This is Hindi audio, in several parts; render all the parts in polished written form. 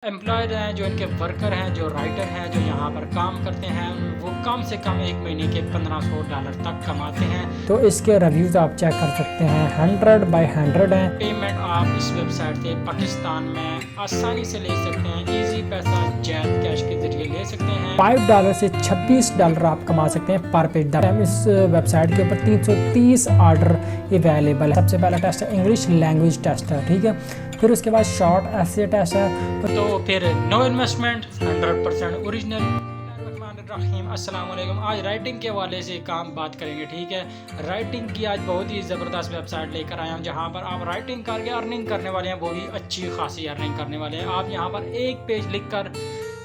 एम्प्लॉयड हैं, जो इनके वर्कर हैं, जो राइटर हैं, जो यहाँ पर काम करते हैं, वो कम से कम एक महीने के $1500 तक कमाते हैं। तो इसके रिव्यूज़ आप चेक कर सकते हैं, 100 बाय 100 हैं। पेमेंट आप इस वेबसाइट से पाकिस्तान में आसानी से ले सकते हैं। इजी पैसा जैद कैश के जरिए ले सकते हैं। $5 से $26 आप कमा सकते हैं पर पेज। इस वेबसाइट के ऊपर 330 ऑर्डर अवेलेबल है। सबसे पहला टेस्ट है इंग्लिश लैंग्वेज टेस्ट है, ठीक है। फिर उसके बाद शॉर्ट एसे टेस्ट है। तो फिर नो इन्वेस्टमेंट, 100% ओरिजिनल। अस्सलाम वालेकुम। आज राइटिंग के हवाले से काम बात करेंगे, ठीक है। राइटिंग की आज बहुत ही ज़बरदस्त वेबसाइट लेकर आया हूँ, जहाँ पर आप राइटिंग करके अर्निंग करने वाले हैं, वो भी अच्छी खासी अर्निंग करने वाले हैं। आप यहाँ पर एक पेज लिखकर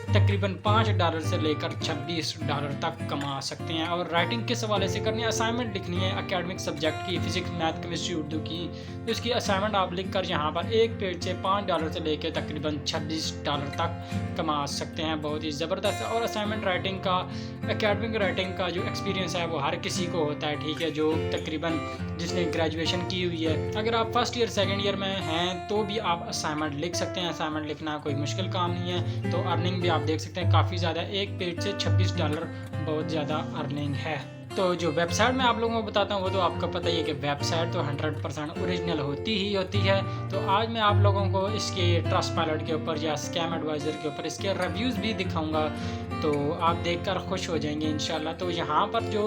तकरीबन $5 से लेकर $26 तक कमा सकते हैं। और राइटिंग किस हवाले से करनी है, असाइनमेंट लिखनी है एकेडमिक सब्जेक्ट की, फिजिक्स मैथ केमिस्ट्री उर्दू की, तो इसकी असाइनमेंट आप लिखकर यहाँ पर एक पेज से $5 से लेकर तकरीबन $26 तक कमा सकते हैं। बहुत ही ज़बरदस्त है। और असाइनमेंट राइटिंग का, एकेडमिक राइटिंग का जो एक्सपीरियंस है वो हर किसी को होता है, ठीक है, जो तकरीबन जिसने ग्रेजुएशन की हुई है। अगर आप फर्स्ट ईयर सेकेंड ईयर में हैं तो भी आप असाइनमेंट लिख सकते हैं। असाइनमेंट लिखना कोई मुश्किल काम नहीं है। तो अर्निंग भी आप देख सकते हैं काफ़ी ज़्यादा, एक पेज से $26 बहुत ज़्यादा अर्निंग है। तो जो वेबसाइट मैं आप लोगों को बताता हूँ वो तो आपको पता ही है कि वेबसाइट तो 100% ओरिजिनल होती ही होती है। तो आज मैं आप लोगों को इसके ट्रस्टपाइलट के ऊपर या स्कैम एडवाइज़र के ऊपर इसके रिव्यूज़ भी दिखाऊंगा, तो आप देखकर खुश हो जाएंगे इंशाल्लाह। तो यहाँ पर जो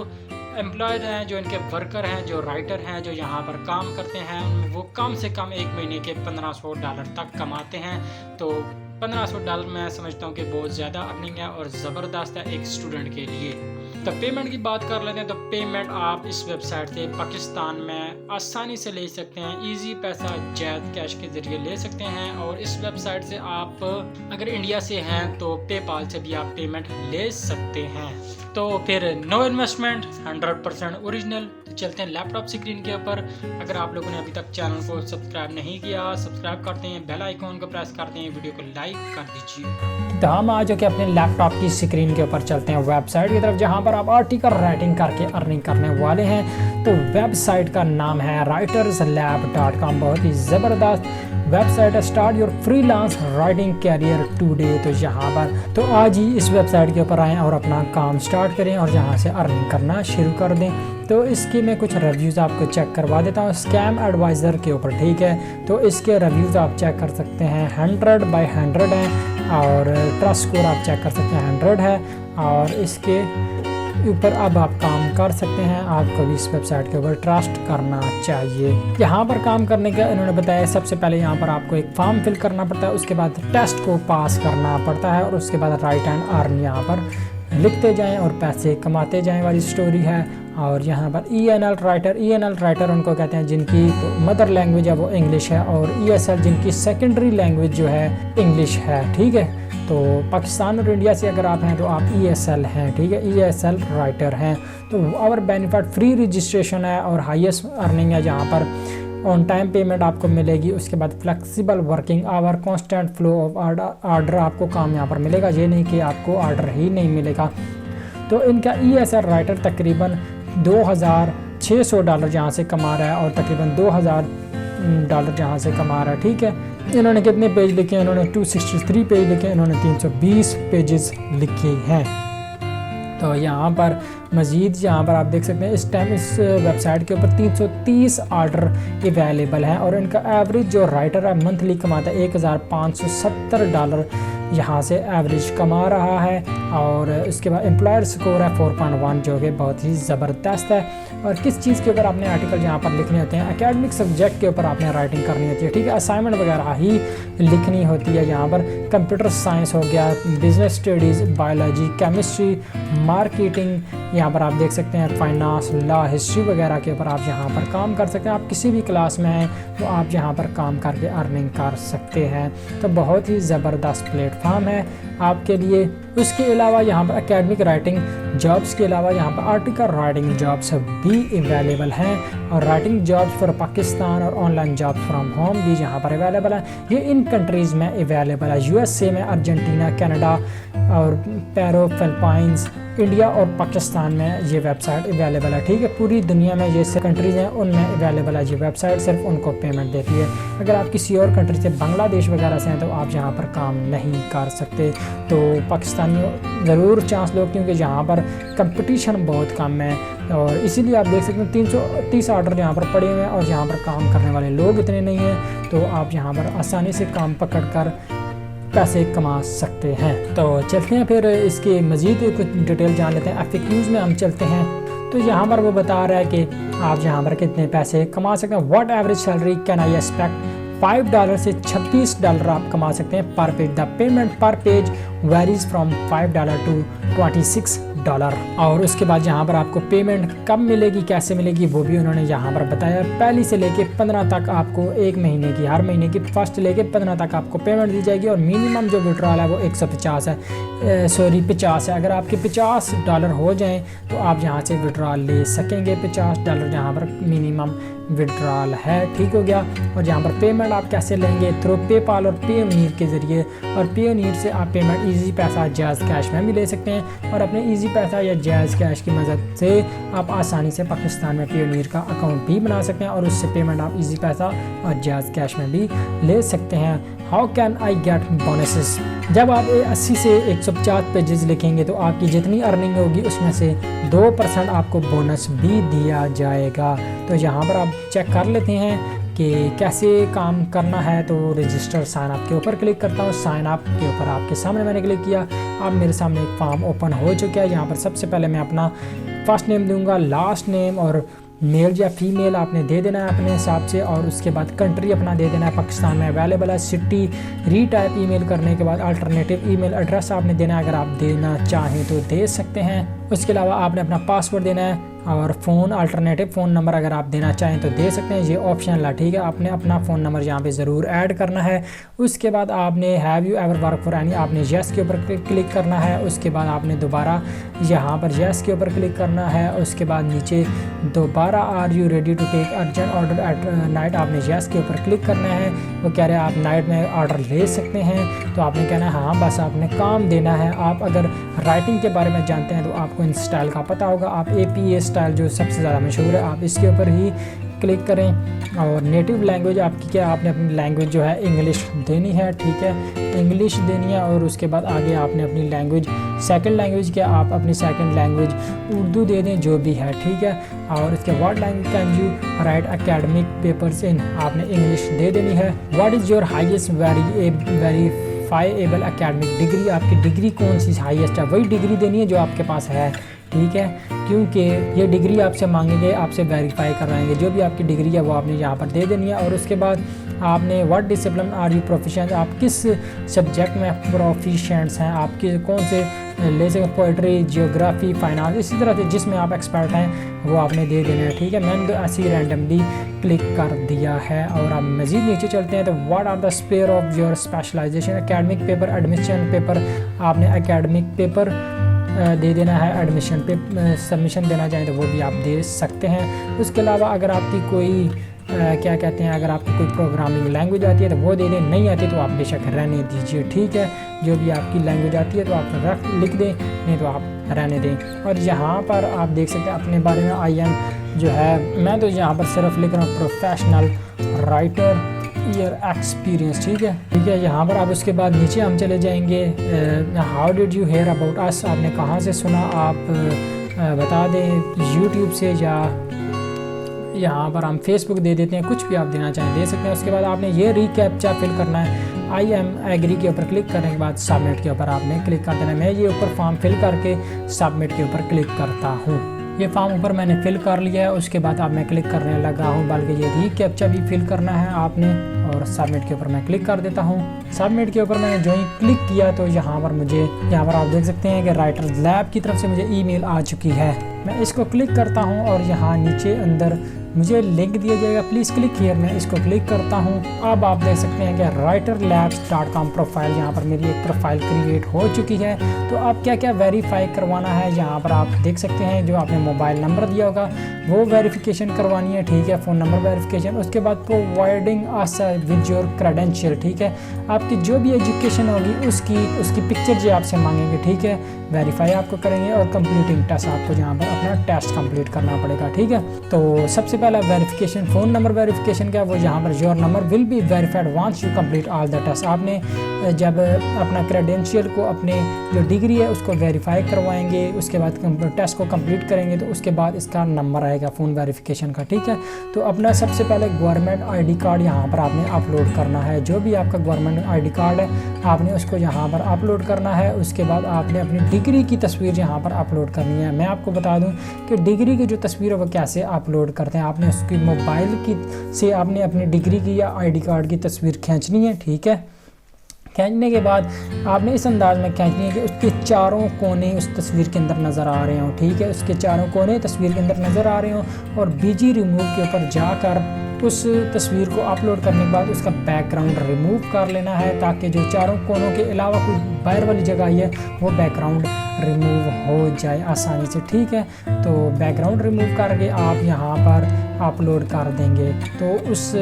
एम्प्लॉयड हैं, जो इनके वर्कर हैं, जो राइटर हैं, जो यहाँ पर काम करते हैं, वो कम से कम एक महीने के $1500 तक कमाते हैं। तो $1500 मैं समझता हूँ कि बहुत ज़्यादा अर्निंग है और ज़बरदस्त है एक स्टूडेंट के लिए। तो पेमेंट की बात कर लेते हैं। तो पेमेंट आप इस वेबसाइट से पाकिस्तान में आसानी से ले सकते हैं। इजी पैसा जैद कैश के ज़रिए ले सकते हैं। और इस वेबसाइट से आप अगर इंडिया से हैं तो पेपाल से भी आप पेमेंट ले सकते हैं। तो फिर नो इन्वेस्टमेंट, 100% ओरिजिनल। तो चलते हैं लैपटॉप स्क्रीन के ऊपर। अगर आप लोगों ने अभी तक चैनल को सब्सक्राइब नहीं किया, सब्सक्राइब करते हैं, बेल आइकॉन को प्रेस करते हैं, वीडियो को लाइक कर दीजिए। तो हम आज के अपने लैपटॉप की स्क्रीन के ऊपर चलते हैं वेबसाइट की तरफ, जहां पर आप आर्टिकल राइटिंग करके अर्निंग करने वाले हैं। तो वेबसाइट का नाम है writerslab.com। बहुत ही ज़बरदस्त वेबसाइट है। Start your freelance writing career today. तो यहाँ पर तो आज ही इस वेबसाइट के ऊपर आएँ और अपना काम स्टार्ट करें और यहाँ से अर्निंग करना शुरू कर दें। तो इसके मैं कुछ रिव्यूज़ आपको चेक करवा देता हूँ स्कैम एडवाइज़र के ऊपर, ठीक है। तो इसके रिव्यूज़ आप चेक कर सकते हैं, 100 बाय 100 हैं। और ट्रस्ट स्कोर आप चेक कर सकते हैं 100 है। और इसके ऊपर अब आप काम कर सकते हैं। आपको भी इस वेबसाइट के ऊपर ट्रस्ट करना चाहिए। यहाँ पर काम करने का इन्होंने बताया, सबसे पहले यहाँ पर आपको एक फॉर्म फिल करना पड़ता है, उसके बाद टेस्ट को पास करना पड़ता है और उसके बाद राइट एंड अर्न यहाँ पर लिखते जाएं और पैसे कमाते जाएं वाली स्टोरी है। और यहाँ पर ENL राइटर उनको कहते हैं जिनकी तो मदर लैंग्वेज है वो इंग्लिश है, और ESL जिनकी सेकेंडरी लैंग्वेज जो है इंग्लिश है, ठीक है। तो पाकिस्तान और इंडिया से अगर आप हैं तो आप ESL हैं, ठीक है, ESL राइटर हैं। तो और बेनिफिट फ्री रजिस्ट्रेशन है और हाईएस्ट अर्निंग है, जहाँ पर ऑन टाइम पेमेंट आपको मिलेगी। उसके बाद flexible working hour, constant flow of order आपको काम यहाँ पर मिलेगा, ये नहीं कि आपको ऑर्डर ही नहीं मिलेगा। तो इनका ESL राइटर तकरीबन $2600 यहाँ से कमा रहा है और तकरीबन $2000 यहाँ से कमा रहा है, ठीक है। इन्होंने कितने पेज लिखे हैं, इन्होंने 263 पेज लिखे हैं, इन्होंने 320 पेजेस लिखे हैं। तो यहाँ पर मज़ीद यहाँ पर आप देख सकते हैं इस टाइम इस वेबसाइट के ऊपर 330 ऑर्डर अवेलेबल हैं। और इनका एवरेज जो राइटर है मंथली कमाता है $1570 यहाँ से एवरेज कमा रहा है। और इसके बाद एम्प्लॉयर स्कोर है 4.1, जो कि बहुत ही ज़बरदस्त है। और किस चीज़ के ऊपर आपने आर्टिकल यहाँ पर लिखने होते हैं, एकेडमिक सब्जेक्ट के ऊपर आपने राइटिंग करनी होती है, ठीक है। असाइनमेंट वगैरह ही लिखनी होती है। यहाँ पर कंप्यूटर साइंस हो गया, business studies, biology, chemistry, marketing, यहाँ पर आप देख सकते हैं फाइनेंस, लॉ, हिस्ट्री वगैरह के ऊपर आप यहाँ पर काम कर सकते हैं। आप किसी भी क्लास में हैं तो आप यहाँ पर काम करके अर्निंग कर सकते हैं। तो बहुत ही ज़बरदस्त प्लेटफॉर्म है आपके लिए। उसके अलावा यहाँ पर एकेडमिक राइटिंग जॉब्स के अलावा यहाँ पर आर्टिकल राइटिंग जॉब्स भी अवेलेबल हैं और राइटिंग जॉब्स फॉर पाकिस्तान और ऑनलाइन जॉब्स फ्रॉम होम भी यहाँ पर अवेलेबल है। ये इन कंट्रीज़ में अवेलेबल है, यूएसए में, अर्जेंटीना, कनाडा और पेरू, फिलीपींस, इंडिया और पाकिस्तान में ये वेबसाइट अवेलेबल है। ठीक है, पूरी दुनिया में जैसे कंट्रीज़ हैं उनमें अवेलेबल है ये वेबसाइट, सिर्फ उनको पेमेंट देती है। अगर आप किसी और कंट्री से, बांग्लादेश वगैरह से हैं, तो आप यहाँ पर काम नहीं कर सकते। तो पाकिस्तानी ज़रूर चांस लो, क्योंकि यहाँ पर कंपटीशन बहुत कम है और इसीलिए आप देख सकते हैं 330 ऑर्डर यहाँ पर पड़े हुए हैं और यहाँ पर काम करने वाले लोग इतने नहीं हैं। तो आप यहाँ पर आसानी से काम पकड़ कर पैसे कमा सकते हैं। तो चलते हैं फिर इसके मज़ीद कुछ डिटेल जान लेते हैं। FAQs में हम चलते हैं तो यहाँ पर वो बता रहा है कि आप यहाँ पर कितने पैसे कमा सकते हैं। What average salary can I expect, $5 से $26 आप कमा सकते हैं पर पेज। द पेमेंट पर पेज वेरीज फ्रॉम $5 टू $26। और उसके बाद यहाँ पर आपको पेमेंट कब मिलेगी, कैसे मिलेगी, वो भी उन्होंने यहाँ पर बताया। पहली से लेके 15 तक आपको एक महीने की, हर महीने की फर्स्ट से लेके 15 तक आपको पेमेंट दी जाएगी और मिनिमम जो विड्रॉल है वो 150 है, 50 है। अगर आपके $50 हो जाएं तो आप यहाँ से विड्रॉल ले सकेंगे। $50 यहाँ पर मिनिमम विड्रॉल है। ठीक हो गया। और यहाँ पर पेमेंट आप कैसे लेंगे, थ्रू पेपाल और पेयोनीर के ज़रिए। और पेयोनीर से आप पेमेंट इजी पैसा जायज़ कैश में भी ले सकते हैं और अपने इजी पैसा या जायज़ कैश की मदद से आप आसानी से पाकिस्तान में पेयोनीर का अकाउंट भी बना सकते हैं और उससे पेमेंट आप इजी पैसा और जायज़ कैश में भी ले सकते हैं। How can I get bonuses, जब आप 80 से 150 पेजेस लिखेंगे तो आपकी जितनी अर्निंग होगी उसमें से 2% आपको बोनस भी दिया जाएगा। तो यहाँ पर आप चेक कर लेते हैं कि कैसे काम करना है। तो रजिस्टर साइन अप के ऊपर क्लिक करता हूँ। साइन अप के ऊपर आपके सामने मैंने क्लिक किया। अब मेरे सामने एक फॉर्म ओपन हो चुका है। यहाँ पर सबसे पहले मैं अपना फर्स्ट नेम दूंगा, लास्ट नेम और मेल या फीमेल आपने दे देना है अपने हिसाब से और उसके बाद कंट्री अपना दे देना है, पाकिस्तान में अवेलेबल है। सिटी रीटाइप ईमेल करने के बाद अल्टरनेटिव ईमेल एड्रेस आपने देना है, अगर आप देना चाहें तो दे सकते हैं। उसके अलावा आपने अपना पासवर्ड देना है और फ़ोन अल्टरनेटिव फ़ोन नंबर अगर आप देना चाहें तो दे सकते हैं, ये ऑप्शनल है। ठीक है, आपने अपना फ़ोन नंबर यहाँ पे ज़रूर ऐड करना है। उसके बाद आपने have you ever work for any, आपने येस के ऊपर क्लिक करना है। उसके बाद आपने दोबारा यहाँ पर येस के ऊपर क्लिक करना है। उसके बाद नीचे दोबारा are you ready to take urgent order at night, आपने येस के ऊपर क्लिक करना है। वो कह रहे हैं आप नाइट में ऑर्डर ले सकते हैं, तो आपने कहना है हाँ, बस आपने काम देना है। आप अगर राइटिंग के बारे में जानते हैं तो आपको इन स्टाइल का पता होगा। आप APA स्टाइल जो सबसे ज़्यादा मशहूर है, आप इसके ऊपर ही क्लिक करें। और नेटिव लैंग्वेज आपकी क्या, आपने अपनी लैंग्वेज जो है इंग्लिश देनी है। ठीक है, इंग्लिश देनी है। और उसके बाद आगे आपने अपनी लैंग्वेज, सेकंड लैंग्वेज क्या, आप अपनी सेकंड लैंग्वेज उर्दू दे दें, जो भी है। ठीक है, और इसके what language can you right academic papers इन, आपने इंग्लिश दे देनी है। What is your highest verifiable academic degree, आपकी डिग्री कौन सी हाईएस्ट है, वही डिग्री देनी है जो आपके पास है। ठीक है, क्योंकि ये डिग्री आपसे मांगेंगे, आपसे वेरीफाई करवाएंगे। जो भी आपकी डिग्री है वो आपने यहाँ पर दे देनी है। और उसके बाद आपने what discipline are you proficient, आप किस सब्जेक्ट में प्रोफिशिएंट्स हैं, आपके कौन से ले सकें, पोइट्री, जियोग्राफी, फाइनेंस, इसी तरह से जिसमें आप एक्सपर्ट हैं वो आपने दे देना है। ठीक है, मैंने तो ऐसे ही रैंडमली क्लिक कर दिया है। और आप मज़ीद नीचे चलते हैं तो what are the sphere of your specialization, academic paper, admission paper, आपने एकेडमिक पेपर दे देना है। एडमिशन पे सबमिशन देना चाहें तो वो भी आप दे सकते हैं। उसके अलावा अगर आपकी कोई क्या कहते हैं, अगर आपको कोई प्रोग्रामिंग लैंग्वेज आती है तो वो दे दें, नहीं आती तो आप बेशक रहने दीजिए। ठीक है, जो भी आपकी लैंग्वेज आती है तो आप लिख दें, नहीं तो आप रहने दें। और यहाँ पर आप देख सकते हैं अपने बारे में IM जो है, मैं तो यहाँ पर सिर्फ लिख रहा हूँ प्रोफेशनल राइटर ईयर एक्सपीरियंस। ठीक है, यहाँ पर आप उसके बाद नीचे हम चले जाएंगे। How did you hear about us, आपने कहाँ से सुना, आप बता दें, यूट्यूब से या यहाँ पर हम फेसबुक दे देते हैं, कुछ भी आप देना चाहें दे सकते हैं। उसके बाद आपने ये रीकैप्चा फिल करना है। आई एम एग्री के ऊपर क्लिक करने के बाद सबमिट के ऊपर आपने क्लिक कर देना है। मैं ये ऊपर फॉर्म फिल करके सबमिट के ऊपर क्लिक करता हूँ। ये फॉर्म ऊपर मैंने फिल कर लिया है। उसके बाद अब मैं क्लिक करने लगा हूँ, बल्कि ये रीकैप्चा भी फिल करना है आपने। और सबमिट के ऊपर मैं क्लिक कर देता हूँ। सबमिट के ऊपर मैंने जो ही क्लिक किया तो यहाँ पर आप देख सकते हैं कि राइटर्स लैब की तरफ से मुझे ईमेल आ चुकी है। मैं इसको क्लिक करता हूँ और यहाँ नीचे अंदर मुझे लिंक दिया जाएगा, प्लीज़ क्लिक हियर। मैं इसको क्लिक करता हूँ। अब आप देख सकते हैं कि writerlabs.com प्रोफाइल, यहाँ पर मेरी एक प्रोफाइल क्रिएट हो चुकी है। तो आप क्या क्या वेरीफाई करवाना है यहाँ पर आप देख सकते हैं। जो आपने मोबाइल नंबर दिया होगा वो वेरिफिकेशन करवानी है, ठीक है, फ़ोन नंबर वेरिफिकेशन। उसके बाद providing us with your credential, ठीक है, आपकी जो भी एजुकेशन होगी उसकी पिक्चर जो आपसे मांगेंगे, ठीक है, वेरीफाई आपको करेंगे। और कंप्लीटिंग टेस्ट, आपको यहाँ पर अपना टेस्ट कंप्लीट करना पड़ेगा, ठीक है। तो सबसे पहला वेरिफिकेशन, फ़ोन नंबर वेरिफिकेशन क्या, वो यहाँ पर your number will be verified once you complete all the test. आपने जब अपना क्रेडेंशियल को, अपने जो डिग्री है उसको वेरीफाई करवाएंगे, उसके बाद टेस्ट को कंप्लीट करेंगे, तो उसके बाद इसका नंबर आएगा फ़ोन वेरिफिकेशन का, ठीक है। तो अपना सबसे पहले गवर्नमेंट आईडी कार्ड यहाँ पर आपने अपलोड करना है। जो भी आपका गवर्नमेंट आईडी कार्ड है आपने उसको यहाँ पर अपलोड करना है। उसके बाद आपने अपनी डिग्री की तस्वीर यहाँ पर अपलोड करनी है। मैं आपको बता दूं कि डिग्री की जो तस्वीर है वो कैसे अपलोड करते हैं। आपने उसकी मोबाइल की से आपने अपनी डिग्री की या आईडी कार्ड की तस्वीर खींचनी है, ठीक है। खींचने के बाद आपने इस अंदाज में खींचनी है कि उसके चारों कोने उस तस्वीर के अंदर नज़र आ रहे हों, ठीक है, उसके चारों कोने तस्वीर के अंदर नज़र आ रहे हों। और बीजी रिमूव के ऊपर जाकर उस तस्वीर को अपलोड करने के बाद उसका बैकग्राउंड रिमूव कर लेना है, ताकि जो चारों कोनों के अलावा कोई बाहर वाली जगह आई है वो बैकग्राउंड रिमूव हो जाए आसानी से, ठीक है। तो बैकग्राउंड रिमूव करके आप यहाँ पर अपलोड कर देंगे तो उस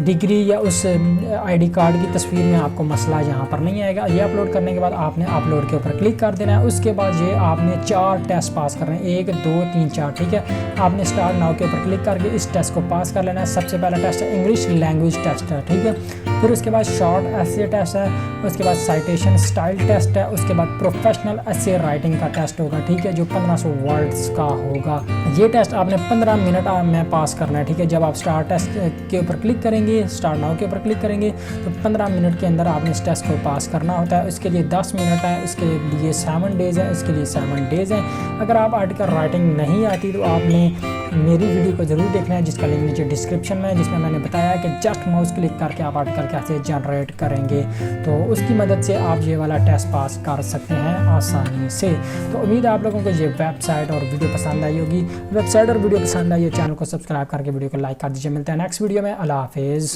डिग्री या उस आईडी कार्ड की तस्वीर में आपको मसला यहाँ पर नहीं आएगा। ये अपलोड करने के बाद आपने अपलोड के ऊपर क्लिक कर देना है। उसके बाद ये आपने 4 टेस्ट पास करने हैं, 1 2 3 4, ठीक है। आपने स्टार्ट नाउ के ऊपर क्लिक करके इस टेस्ट को पास कर लेना है। सबसे पहला टेस्ट है इंग्लिश लैंग्वेज टेस्ट है, ठीक है। फिर उसके बाद शॉर्ट एसे टेस्ट है, उसके बाद साइटेशन स्टाइल टेस्ट है, उसके बाद प्रोफेशनल एसे राइटिंग का टेस्ट होगा, ठीक है, जो 1500 वर्ड्स का होगा। ये टेस्ट आपने 15 मिनट में पास करना है, ठीक है। जब आप स्टार्ट टेस्ट के ऊपर क्लिक करेंगे, स्टार्ट नाउ के ऊपर क्लिक करेंगे तो 15 मिनट के अंदर आपने इस टेस्ट को पास करना होता है। इसके लिए 10 मिनट है, इसके लिए 7 डेज़ है, इसके लिए 7 डेज़ है। अगर आप आर्टिकल राइटिंग नहीं आती तो आपने मेरी वीडियो को ज़रूर देखना है, जिसका लिंक नीचे डिस्क्रिप्शन में है, जिसमें मैंने बताया कि जस्ट माउस क्लिक करके आप आर्टिकल कैसे जनरेट करेंगे। तो उसकी मदद से आप ये वाला टेस्ट पास कर सकते हैं आसानी से। तो उम्मीद है आप लोगों को ये वेबसाइट और वीडियो पसंद आई होगी। वेबसाइट और वीडियो पसंद आई हो, चैनल को सब्सक्राइब करके वीडियो को लाइक कर दीजिए। मिलते हैं नेक्स्ट वीडियो में। अल्लाह हाफिज़।